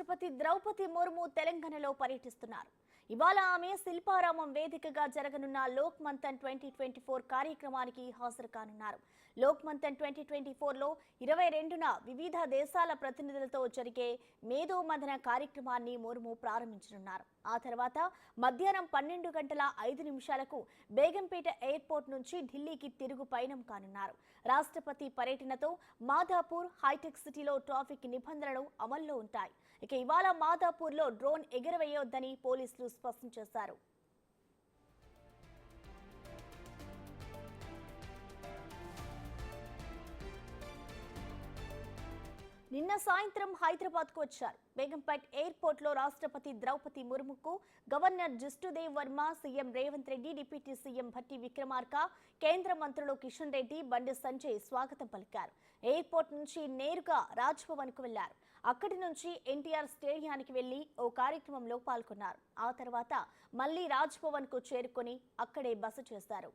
రాష్ట్రపతి ద్రౌపది ముర్ము తెలంగాణలో పర్యటిస్తున్నారు. ఇవాళ ఆమె శిల్పారామం వేదికగా జరగనున్న లోక్ మంథన్ 2024 కార్యక్రమానికి హాజరు కానున్నారు. లోక్ మంథన్ 2024లో 22న వివిధ దేశాల ప్రతినిధులతో జరిగే మేధో మథన కార్యక్రమాన్ని ముర్ము ప్రారంభించనున్నారు. ఆ తర్వాత మధ్యాహ్నం 12:05 బేగంపేట ఎయిర్పోర్ట్ నుంచి ఢిల్లీకి తిరుగు పయనం కానున్నారు. రాష్ట్రపతి పర్యటనతో మాధాపూర్ హైటెక్ సిటీలో ట్రాఫిక్ నిబంధనలు అమల్లో ఉంటాయి. ఇక ఇవాళ మాధాపూర్లో డ్రోన్ ఎగరవేయొద్దని పోలీసులు స్పష్టం చేశారు. నిన్న సాయంత్రం హైదరాబాద్కు వచ్చారు. బేగంపేట్ ఎయిర్పోర్ట్లో రాష్ట్రపతి ద్రౌపది ముర్ముకు governor Jishnudev Varma, CM Revanth Reddy, deputy CM Bhatti Vikramarka, కేంద్ర మంత్రులు కిషన్ రెడ్డి, బండి సంజయ్ స్వాగతం పలికారు. ఎయిర్పోర్ట్ నుంచి నేరుగా రాజ్భవన్కు వెళ్లారు. అక్కడి నుంచి ఎన్టీఆర్ స్టేడియానికి వెళ్లి ఓ కార్యక్రమంలో పాల్గొన్నారు. ఆ తర్వాత మళ్లీ రాజ్భవన్కు చేరుకొని అక్కడే బస చేశారు.